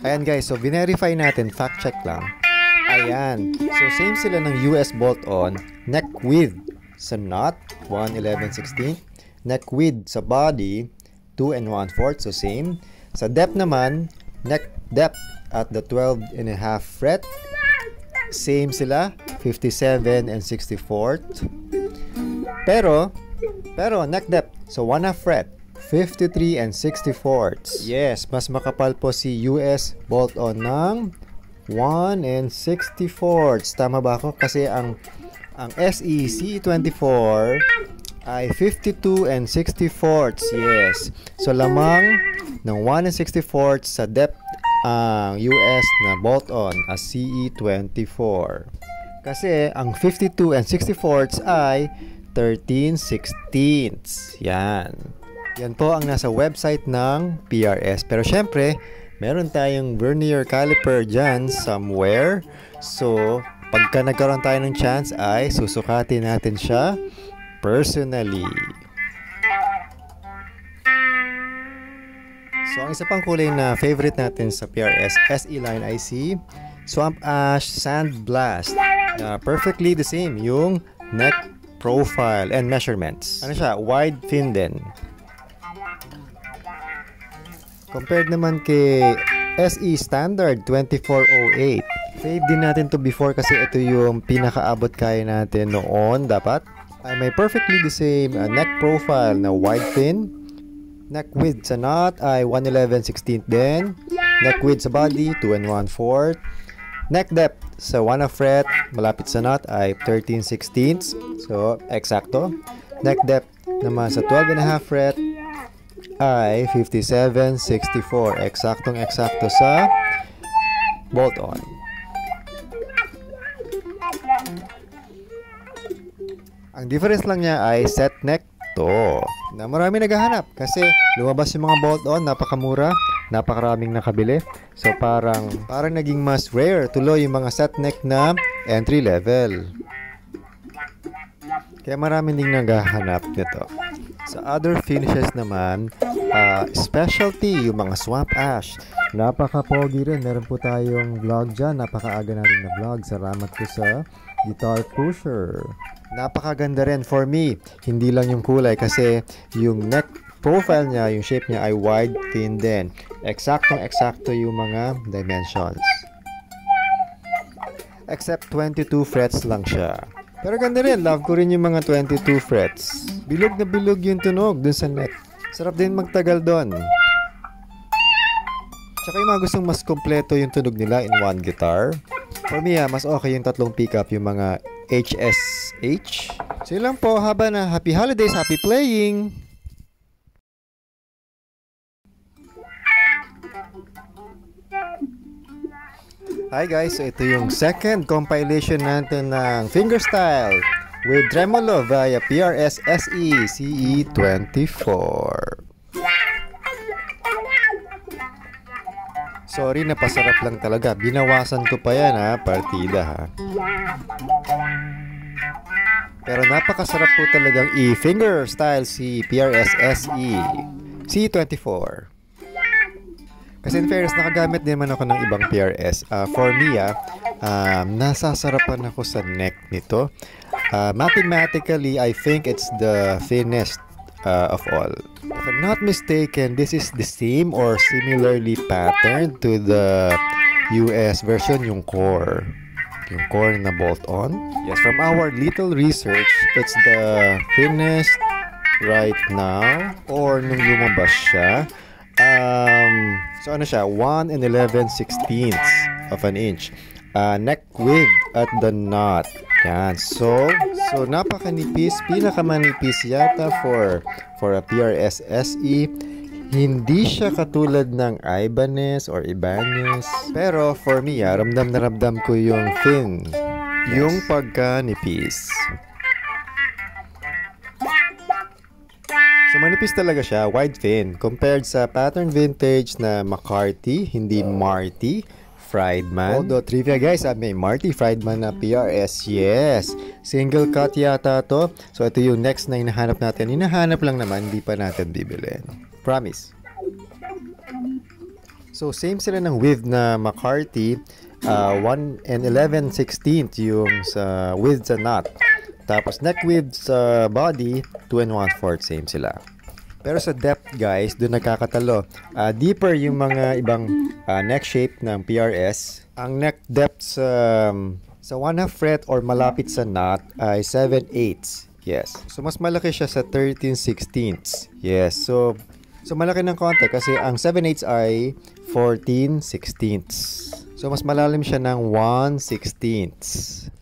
Ayan guys, so verify natin, fact check lang. Ayan, so same sila ng US bolt-on. Neck width sa nut, 1 11/16. Neck width sa body, 2 1/4, so same. Sa depth naman, neck depth at the 12.5 fret, same sila, 57 64. Pero neck depth, so 1/2 fret, 53 64. Yes, mas makapal po si US bolt-on ng 1 64. Tama ba ako? Kasi ang SE CE24 ay 52 64. Yes. So lamang ng 1 64 sa depth ang US na bolt-on as CE24. Kasi ang 52 64 ay 13/16. Yan. Yan po ang nasa website ng PRS. Pero syempre, meron tayong vernier caliper dyan somewhere. So, pagka nagkaroon tayo ng chance ay susukatin natin siya personally. So, ang isa pang kulay na favorite natin sa PRS SE line IC, Swamp Ash Sand Blast. Perfectly the same yung neck profile and measurements. Ano siya? Wide, thin din. Compared naman kay SE Standard 2408. Save din natin to before kasi ito yung pinakaabot kaya natin noon dapat. Ay may perfectly the same neck profile na wide thin. Neck width sa nut ay 1 11/16 din. Neck width sa body 2 1/4. Neck depth sa 1/2 fret malapit sa nut ay 13/16. So eksakto. Neck depth naman sa 12.5 fret ay 57/64. Eksaktong-eksakto sa bolt-on. Ang difference lang niya ay set neck to. Na marami naghahanap kasi lumabas yung mga bolt-on, napakamura, napakaraming nakabili. So parang naging mas rare tuloy yung mga set neck na entry level. Kaya marami ding naghahanap nito. Sa other finishes naman, specialty, yung mga Swamp Ash. Napaka-pogi rin. Meron po tayong vlog dyan. Napakaaga natin na vlog. Salamat po sa Guitar Pusher. Napakaganda rin for me. Hindi lang yung kulay kasi yung neck profile niya, yung shape niya ay wide, thin din. Eksaktong-eksakto yung mga dimensions. Except 22 frets lang siya. Pero ganda rin, love ko rin yung mga 22 frets. Bilog na bilog yung tunog dun sa neck. Sarap din magtagal dun. Tsaka yung mga gustong mas kompleto yung tunog nila in one guitar. For me, mas okay yung tatlong pickup, yung mga HSH. So yun lang po, haba na. Happy holidays, happy playing! Hi guys, so ito yung second compilation natin ng fingerstyle with tremolo via PRS SE CE24. Sorry, napasarap lang talaga. Binawasan ko pa yan ha, partida ha. Pero napakasarap po talagang i-fingerstyle si PRS SE CE24. Kasi in fairness, nakagamit din naman ako ng ibang PRS. For me, nasasarapan ako sa neck nito. Mathematically, I think it's the thinnest of all. If I'm not mistaken, this is the same or similarly patterned to the US version, yung core. Yung core na bolt-on. Yes, from our little research, it's the thinnest right now. Or nung lumabas siya. So ano siya, 1 11/16 of an inch. Neck width at the knot. Yan. So napakanipis, pinakamanipis yata for a PRS SE. Hindi siya katulad ng Ibanez or Ibanez. Pero for me, ramdam na ramdam ko yung thin. Yung pagkanipis. So manipis talaga siya, wide thin. Compared sa pattern vintage na McCarty, hindi Marty Friedman. Although trivia guys, may Marty Friedman na PRS. Yes, single cut yata to. So ito yung next na hinahanap natin. Hinahanap lang naman, hindi pa natin bibili. Promise. So, same sila ng width na McCarthy. 1 and 11/16 yung sa width sa knot. Tapos, neck width sa body, 2 and 1/4, same sila. Pero sa depth, guys, doon nagkakatalo. Deeper yung mga ibang neck shape ng PRS. Ang neck depth sa 1/2 fret or malapit sa knot ay 7/8. Yes. So, mas malaki siya sa 13/16. Yes. So malaki ng konti kasi ang 7/8 ay 14/16. So, mas malalim siya ng 1/16.